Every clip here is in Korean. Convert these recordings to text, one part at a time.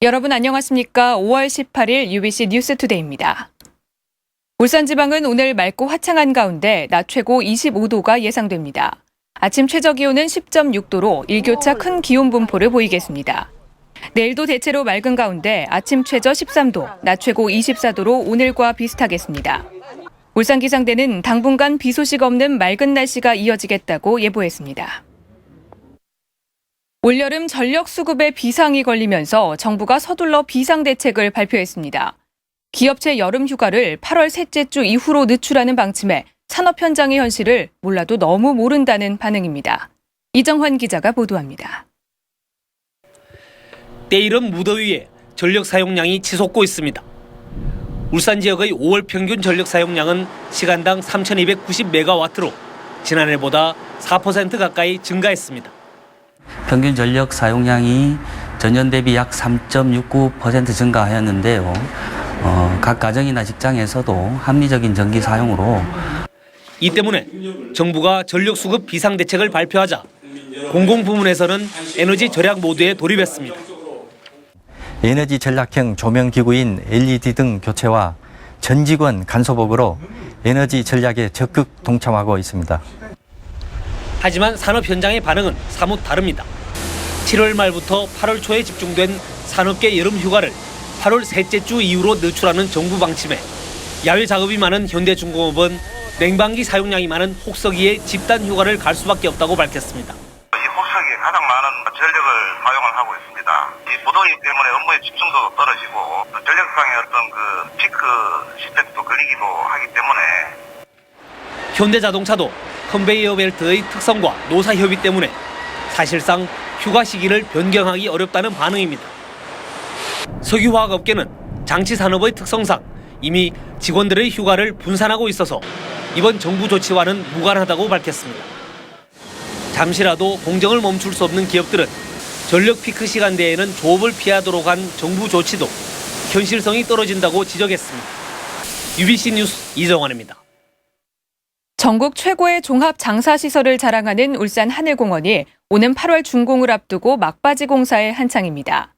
여러분 안녕하십니까? 5월 18일 UBC 뉴스투데이입니다. 울산지방은 오늘 맑고 화창한 가운데 낮 최고 25도가 예상됩니다. 아침 최저기온은 10.6도로 일교차 큰 기온 분포를 보이겠습니다. 내일도 대체로 맑은 가운데 아침 최저 13도, 낮 최고 24도로 오늘과 비슷하겠습니다. 울산기상대는 당분간 비 소식 없는 맑은 날씨가 이어지겠다고 예보했습니다. 올여름 전력 수급에 비상이 걸리면서 정부가 서둘러 비상대책을 발표했습니다. 기업체 여름 휴가를 8월 셋째 주 이후로 늦추라는 방침에 산업 현장의 현실을 몰라도 너무 모른다는 반응입니다. 이정환 기자가 보도합니다. 때이른 무더위에 전력 사용량이 치솟고 있습니다. 울산 지역의 5월 평균 전력 사용량은 시간당 3,290메가와트로 지난해보다 4% 가까이 증가했습니다. 평균 전력 사용량이 전년 대비 약 3.69% 증가하였는데요. 각 가정이나 직장에서도 합리적인 전기 사용으로 이 때문에 정부가 전력 수급 비상대책을 발표하자 공공부문에서는 에너지 절약 모드에 돌입했습니다. 에너지 전략형 조명기구인 LED 등 교체와 전 직원 간소복으로 에너지 전략에 적극 동참하고 있습니다. 하지만 산업 현장의 반응은 사뭇 다릅니다. 7월 말부터 8월 초에 집중된 산업계 여름 휴가를 8월 셋째 주 이후로 늦추라는 정부 방침에 야외 작업이 많은 현대중공업은 냉방기 사용량이 많은 혹서기에 집단 휴가를 갈 수밖에 없다고 밝혔습니다. 이 혹서기에 가장 많은 전력을 사용을 하고 있습니다. 이 무더위 때문에 업무의 집중도도 떨어지고 전력상의 어떤 피크 시대도 걸리기도 하기 때문에 현대자동차도 컨베이어 벨트의 특성과 노사 협의 때문에 사실상 휴가 시기를 변경하기 어렵다는 반응입니다. 석유화학업계는 장치 산업의 특성상 이미 직원들의 휴가를 분산하고 있어서 이번 정부 조치와는 무관하다고 밝혔습니다. 잠시라도 공정을 멈출 수 없는 기업들은 전력 피크 시간대에는 조업을 피하도록 한 정부 조치도 현실성이 떨어진다고 지적했습니다. UBC 뉴스 이정환입니다. 전국 최고의 종합 장사시설을 자랑하는 울산 하늘공원이 오는 8월 준공을 앞두고 막바지 공사에 한창입니다.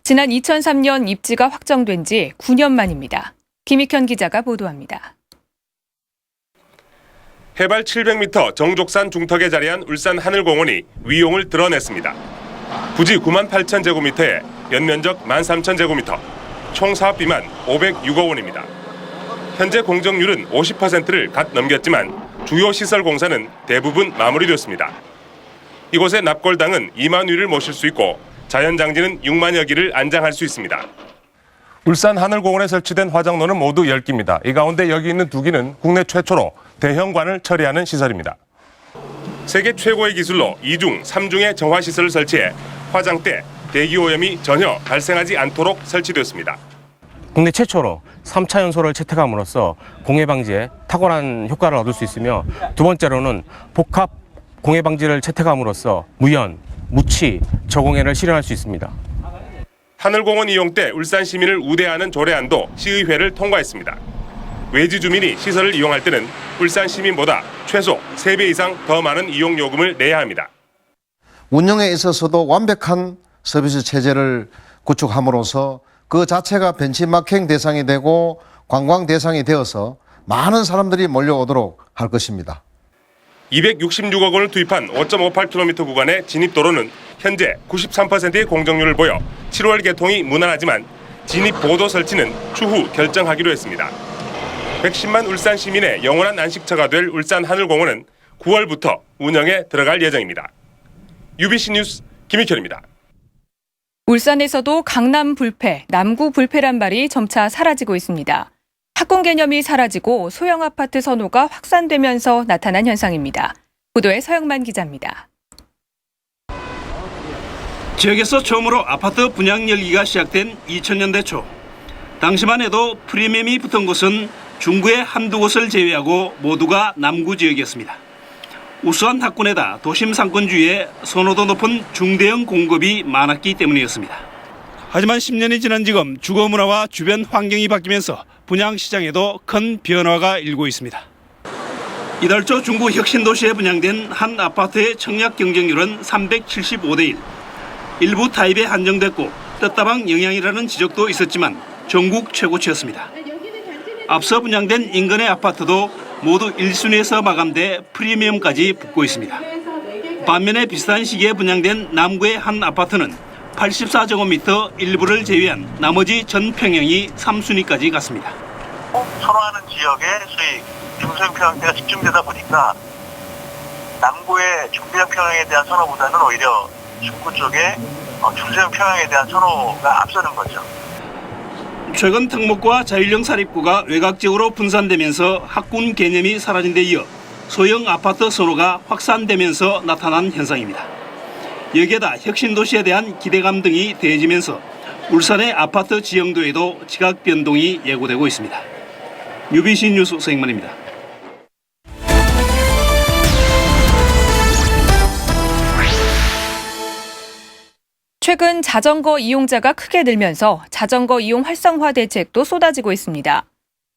지난 2003년 입지가 확정된 지 9년 만입니다. 김익현 기자가 보도합니다. 해발 700m 정족산 중턱에 자리한 울산 하늘공원이 위용을 드러냈습니다. 부지 9만 8천 제곱미터에 연면적 13,000제곱미터, 총 사업비만 506억 원입니다. 현재 공정률은 50%를 갓 넘겼지만 주요 시설 공사는 대부분 마무리됐습니다. 이곳의 납골당은 2만 위를 모실 수 있고 자연장지는 6만여 기를 안장할 수 있습니다. 울산 하늘공원에 설치된 화장로는 모두 10기입니다. 이 가운데 여기 있는 2기는 국내 최초로 대형관을 처리하는 시설입니다. 세계 최고의 기술로 2중, 3중의 정화시설을 설치해 화장 때 대기오염이 전혀 발생하지 않도록 설치되었습니다. 국내 최초로 3차 연소를 채택함으로써 공해 방지에 탁월한 효과를 얻을 수 있으며 두 번째로는 복합 공해 방지를 채택함으로써 무연, 무치, 저공해를 실현할 수 있습니다. 하늘공원 이용 때 울산 시민을 우대하는 조례안도 시의회를 통과했습니다. 외지 주민이 시설을 이용할 때는 울산 시민보다 최소 3배 이상 더 많은 이용 요금을 내야 합니다. 운영에 있어서도 완벽한 서비스 체제를 구축함으로써 그 자체가 벤치마킹 대상이 되고 관광 대상이 되어서 많은 사람들이 몰려오도록 할 것입니다. 266억 원을 투입한 5.58km 구간의 진입도로는 현재 93%의 공정률을 보여 7월 개통이 무난하지만 진입 보도 설치는 추후 결정하기로 했습니다. 110만 울산 시민의 영원한 안식처가 될 울산 하늘공원은 9월부터 운영에 들어갈 예정입니다. UBC 뉴스 김익현입니다. 울산에서도 강남 불패, 남구 불패란 말이 점차 사라지고 있습니다. 학군 개념이 사라지고 소형 아파트 선호가 확산되면서 나타난 현상입니다. 보도에 서영만 기자입니다. 지역에서 처음으로 아파트 분양 열기가 시작된 2000년대 초. 당시만 해도 프리미엄이 붙은 곳은 중구의 한두 곳을 제외하고 모두가 남구 지역이었습니다. 우수한 학군에다 도심 상권주의에 선호도 높은 중대형 공급이 많았기 때문이었습니다. 하지만 10년이 지난 지금 주거 문화와 주변 환경이 바뀌면서 분양 시장에도 큰 변화가 일고 있습니다. 이달 초 중구 혁신도시에 분양된 한 아파트의 청약 경쟁률은 375대 1. 일부 타입에 한정됐고 떴다방 영향이라는 지적도 있었지만 전국 최고치였습니다. 앞서 분양된 인근의 아파트도 모두 1순위에서 마감돼 프리미엄까지 붙고 있습니다. 반면에 비슷한 시기에 분양된 남구의 한 아파트는 84제곱미터 일부를 제외한 나머지 전 평형이 3순위까지 갔습니다. 선호하는 지역에 소위 중소형 평형대가 집중되다 보니까 남구의 중대형 평형에 대한 선호보다는 오히려 중구 쪽에 중소형 평형에 대한 선호가 앞서는 거죠. 최근 특목과 자율형 사립구가 외곽 지역으로 분산되면서 학군 개념이 사라진 데 이어 소형 아파트 선호가 확산되면서 나타난 현상입니다. 여기에다 혁신도시에 대한 기대감 등이 더해지면서 울산의 아파트 지형도에도 지각 변동이 예고되고 있습니다. UBC 뉴스 서행만입니다. 최근 자전거 이용자가 크게 늘면서 자전거 이용 활성화 대책도 쏟아지고 있습니다.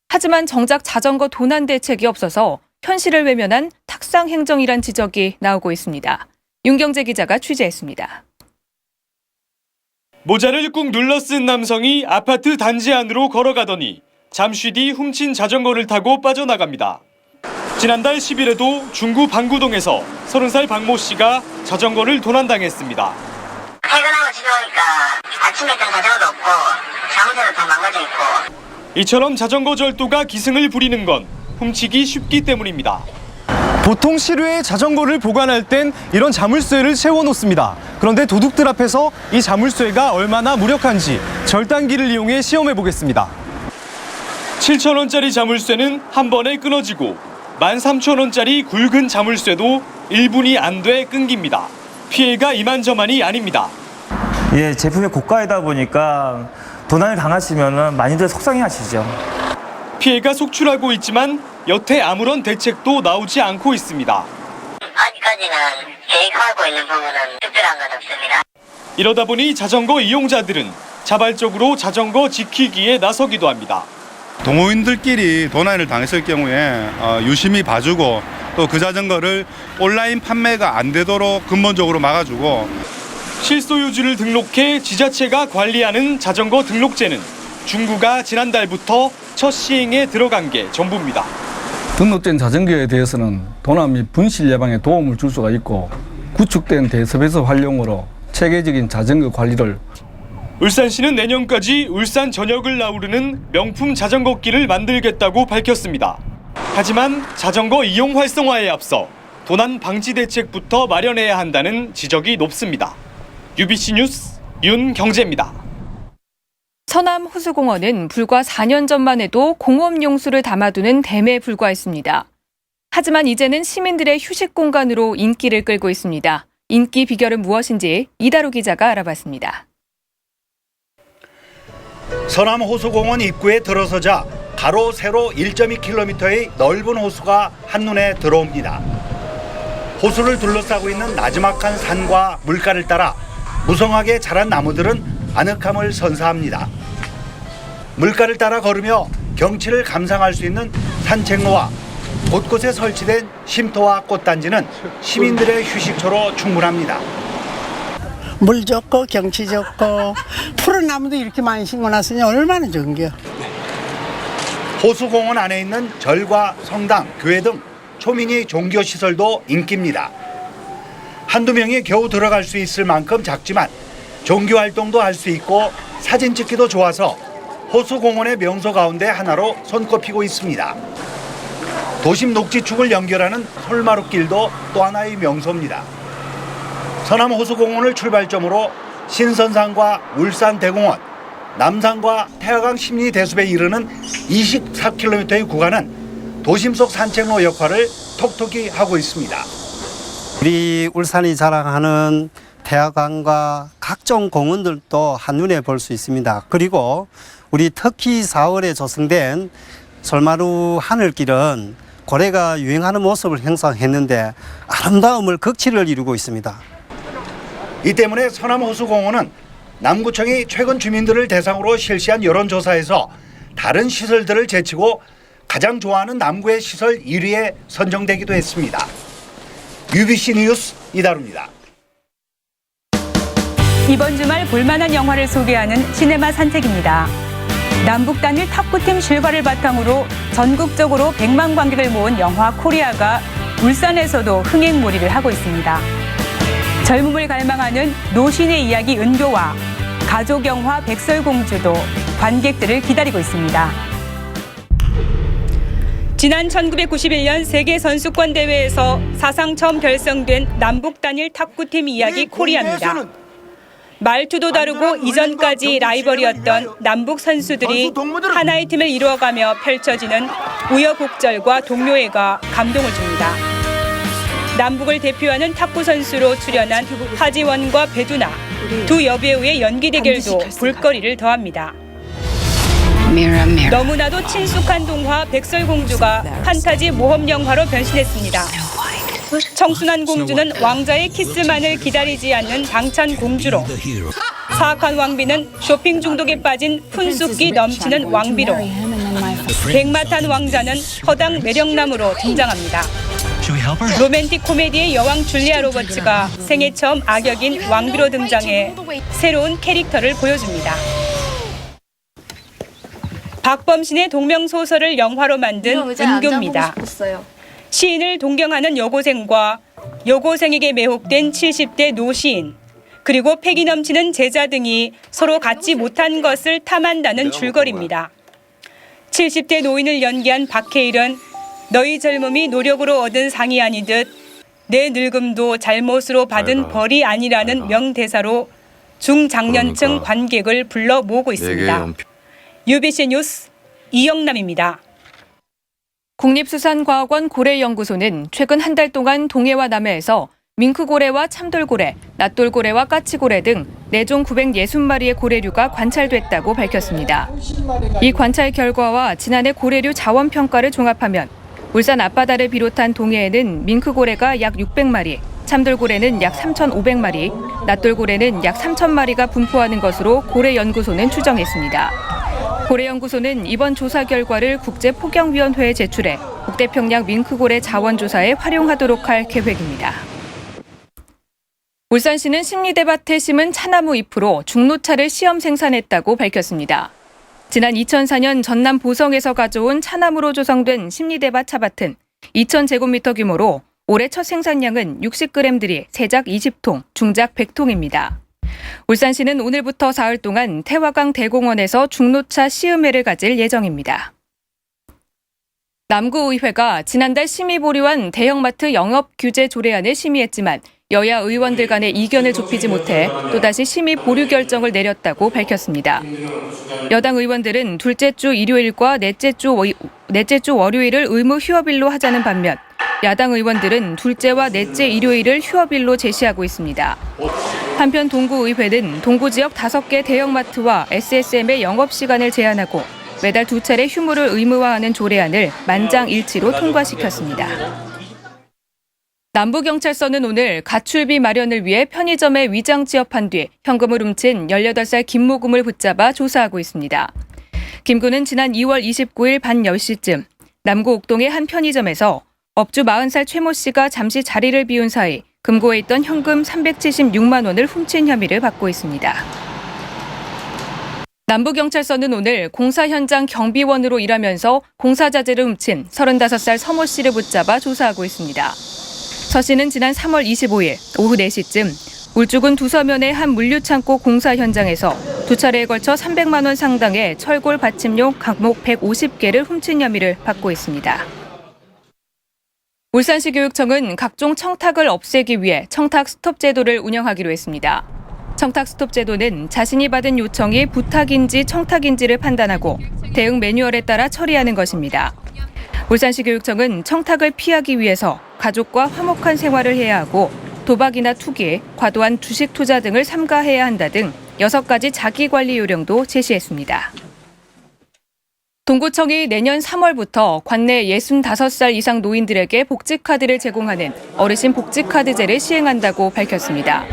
하지만 정작 자전거 도난 대책이 없어서 현실을 외면한 탁상 행정이란 지적이 나오고 있습니다. 윤경재 기자가 취재했습니다. 모자를 꾹 눌러 쓴 남성이 아파트 단지 안으로 걸어가더니 잠시 뒤 훔친 자전거를 타고 빠져나갑니다. 지난달 10일에도 중구 방구동에서 30살 박모 씨가 자전거를 도난당했습니다. 퇴근하고 집에 오니까 아침에 있던 자전거도 없고 사무실도 다 망가져 있고. 이처럼 자전거 절도가 기승을 부리는 건 훔치기 쉽기 때문입니다. 보통 시루에 자전거를 보관할 땐 이런 자물쇠를 채워놓습니다. 그런데 도둑들 앞에서 이 자물쇠가 얼마나 무력한지 절단기를 이용해 시험해 보겠습니다. 7,000원짜리 자물쇠는 한 번에 끊어지고 13,000원짜리 굵은 자물쇠도 1분이 안 돼 끊깁니다. 피해가 이만저만이 아닙니다. 예, 제품이 고가이다 보니까 도난을 당하시면 많이들 속상해하시죠. 피해가 속출하고 있지만 여태 아무런 대책도 나오지 않고 있습니다. 아직까지는 계획하고 있는 부분은 특별한 건 없습니다. 이러다 보니 자전거 이용자들은 자발적으로 자전거 지키기에 나서기도 합니다. 동호인들끼리 도난을 당했을 경우에 유심히 봐주고 또 그 자전거를 온라인 판매가 안 되도록 근본적으로 막아주고, 실소유주를 등록해 지자체가 관리하는 자전거 등록제는 중구가 지난달부터 첫 시행에 들어간 게 전부입니다. 등록된 자전거에 대해서는 도난 및 분실 예방에 도움을 줄 수가 있고 구축된 대서배서 활용으로 체계적인 자전거 관리를. 울산시는 내년까지 울산 전역을 아우르는 명품 자전거길을 만들겠다고 밝혔습니다. 하지만 자전거 이용 활성화에 앞서 도난 방지 대책부터 마련해야 한다는 지적이 높습니다. UBC 뉴스 윤경재입니다. 서남 호수공원은 불과 4년 전만 해도 공업용수를 담아두는 댐에 불과했습니다. 하지만 이제는 시민들의 휴식 공간으로 인기를 끌고 있습니다. 인기 비결은 무엇인지 이다루 기자가 알아봤습니다. 서남 호수공원 입구에 들어서자 가로 세로 1.2km의 넓은 호수가 한눈에 들어옵니다. 호수를 둘러싸고 있는 나지막한 산과 물가를 따라 무성하게 자란 나무들은 아늑함을 선사합니다. 물가를 따라 걸으며 경치를 감상할 수 있는 산책로와 곳곳에 설치된 쉼터와 꽃단지는 시민들의 휴식처로 충분합니다. 물 좋고 경치 좋고 푸른 나무도 이렇게 많이 심어놨으니 얼마나 좋은겨. 호수공원 안에 있는 절과 성당, 교회 등 초미니 종교시설도 인기입니다. 한두 명이 겨우 들어갈 수 있을 만큼 작지만 종교활동도 할 수 있고 사진 찍기도 좋아서 호수공원의 명소 가운데 하나로 손꼽히고 있습니다. 도심 녹지축을 연결하는 솔마룻길도 또 하나의 명소입니다. 서남 호수공원을 출발점으로 신선산과 울산대공원, 남산과 태화강 심리대숲에 이르는 24km의 구간은 도심 속 산책로 역할을 톡톡히 하고 있습니다. 우리 울산이 자랑하는 태화강과 각종 공원들도 한눈에 볼 수 있습니다. 그리고 우리 특히 4월에 조성된 솔마루 하늘길은 고래가 유행하는 모습을 형성했는데 아름다움을 극치를 이루고 있습니다. 이 때문에 서남호수공원은 남구청이 최근 주민들을 대상으로 실시한 여론조사에서 다른 시설들을 제치고 가장 좋아하는 남구의 시설 1위에 선정되기도 했습니다. UBC 뉴스 이다루입니다. 이번 주말 볼만한 영화를 소개하는 시네마 산책입니다. 남북 단일 탁구팀 실과를 바탕으로 전국적으로 100만 관객을 모은 영화 코리아가 울산에서도 흥행몰이를 하고 있습니다. 젊음을 갈망하는 노신의 이야기 은교와 가족 영화 백설공주도 관객들을 기다리고 있습니다. 지난 1991년 세계선수권 대회에서 사상 처음 결성된 남북 단일 탁구팀 이야기 코리아입니다. 말투도 다르고 이전까지 라이벌이었던 남북 선수들이 하나의 팀을 이루어가며 펼쳐지는 우여곡절과 동료애가 감동을 줍니다. 남북을 대표하는 탁구 선수로 출연한 하지원과 배두나, 두 여배우의 연기 대결도 볼거리를 더합니다. 너무나도 친숙한 동화 백설공주가 판타지 모험 영화로 변신했습니다. 청순한 공주는 왕자의 키스만을 기다리지 않는 당찬 공주로, 사악한 왕비는 쇼핑 중독에 빠진 푼숙기 넘치는 왕비로, 백마탄 왕자는 허당 매력남으로 등장합니다. 로맨틱 코미디의 여왕 줄리아 로버츠가 생애 처음 악역인 왕비로 등장해 새로운 캐릭터를 보여줍니다. 박범신의 동명소설을 영화로 만든 은교입니다. 시인을 동경하는 여고생과 여고생에게 매혹된 70대 노시인, 그리고 패기 넘치는 제자 등이 서로 갖지 못한 것을 탐한다는 줄거리입니다. 70대 노인을 연기한 박해일은 너희 젊음이 노력으로 얻은 상이 아니듯 내 늙음도 잘못으로 받은 벌이 아니라는 명대사로 중장년층 관객을 불러 모으고 있습니다. UBC 뉴스 이영남입니다. 국립수산과학원 고래연구소는 최근 한 달 동안 동해와 남해에서 밍크고래와 참돌고래, 낫돌고래와 까치고래 등 4종 960마리의 고래류가 관찰됐다고 밝혔습니다. 이 관찰 결과와 지난해 고래류 자원 평가를 종합하면 울산 앞바다를 비롯한 동해에는 밍크고래가 약 600마리, 참돌고래는 약 3,500마리, 낫돌고래는 약 3,000마리가 분포하는 것으로 고래연구소는 추정했습니다. 고래연구소는 이번 조사 결과를 국제폭염위원회에 제출해 북태평양 밍크고래 자원조사에 활용하도록 할 계획입니다. 울산시는 심리대밭에 심은 차나무 잎으로 중노차를 시험 생산했다고 밝혔습니다. 지난 2004년 전남 보성에서 가져온 차나무로 조성된 심리대밭 차밭은 2,000제곱미터 규모로 올해 첫 생산량은 60g들이 세작 20통, 중작 100통입니다. 울산시는 오늘부터 사흘 동안 태화강 대공원에서 중노차 시음회를 가질 예정입니다. 남구의회가 지난달 심의 보류한 대형마트 영업 규제 조례안을 심의했지만 여야 의원들 간의 이견을 좁히지 못해 또다시 심의 보류 결정을 내렸다고 밝혔습니다. 여당 의원들은 둘째 주 일요일과 넷째 주 월요일을 의무 휴업일로 하자는 반면 야당 의원들은 둘째와 넷째 일요일을 휴업일로 제시하고 있습니다. 한편 동구의회는 동구 지역 5개 대형마트와 SSM의 영업시간을 제한하고 매달 2차례 휴무를 의무화하는 조례안을 만장일치로 통과시켰습니다. 남부경찰서는 오늘 가출비 마련을 위해 편의점에 위장 취업한 뒤 현금을 훔친 18살 김모금을 붙잡아 조사하고 있습니다. 김 군은 지난 2월 29일 밤 10시쯤 남구 옥동의 한 편의점에서 업주 40살 최모 씨가 잠시 자리를 비운 사이 금고에 있던 현금 376만 원을 훔친 혐의를 받고 있습니다. 남부경찰서는 오늘 공사 현장 경비원으로 일하면서 공사 자재를 훔친 35살 서모 씨를 붙잡아 조사하고 있습니다. 서 씨는 지난 3월 25일 오후 4시쯤 울주군 두서면의 한 물류창고 공사 현장에서 2차례에 걸쳐 300만 원 상당의 철골 받침용 강목 150개를 훔친 혐의를 받고 있습니다. 울산시 교육청은 각종 청탁을 없애기 위해 청탁 스톱 제도를 운영하기로 했습니다. 청탁 스톱 제도는 자신이 받은 요청이 부탁인지 청탁인지를 판단하고 대응 매뉴얼에 따라 처리하는 것입니다. 울산시 교육청은 청탁을 피하기 위해서 가족과 화목한 생활을 해야 하고 도박이나 투기, 과도한 주식 투자 등을 삼가해야 한다 등 6가지 자기관리 요령도 제시했습니다. 동구청이 내년 3월부터 관내 65살 이상 노인들에게 복지카드를 제공하는 어르신 복지카드제를 시행한다고 밝혔습니다.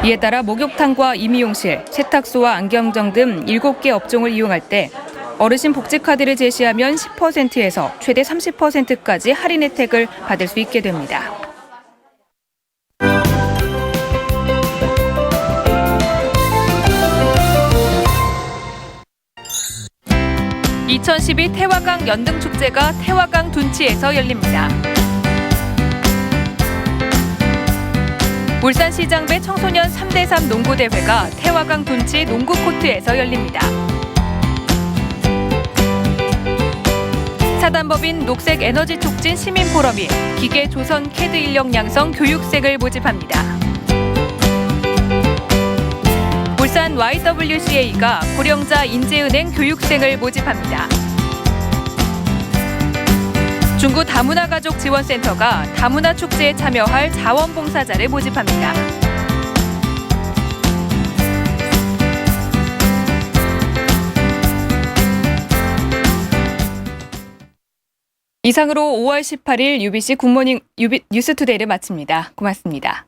이에 따라 목욕탕과 임의용실, 세탁소와 안경점 등 7개 업종을 이용할 때 어르신 복지카드를 제시하면 10%에서 최대 30%까지 할인 혜택을 받을 수 있게 됩니다. 2012 태화강 연등축제가 태화강 둔치에서 열립니다. 울산시장배 청소년 3대3 농구대회가 태화강 둔치 농구코트에서 열립니다. 사단법인 녹색에너지 촉진 시민포럼이 기계 조선 캐드 인력 양성 교육생을 모집합니다. 울산 YWCA가 고령자 인재은행 교육생을 모집합니다. 중구 다문화 가족 지원센터가 다문화 축제에 참여할 자원봉사자를 모집합니다. 이상으로 5월 18일 UBC 굿모닝 뉴스투데이를 마칩니다. 고맙습니다.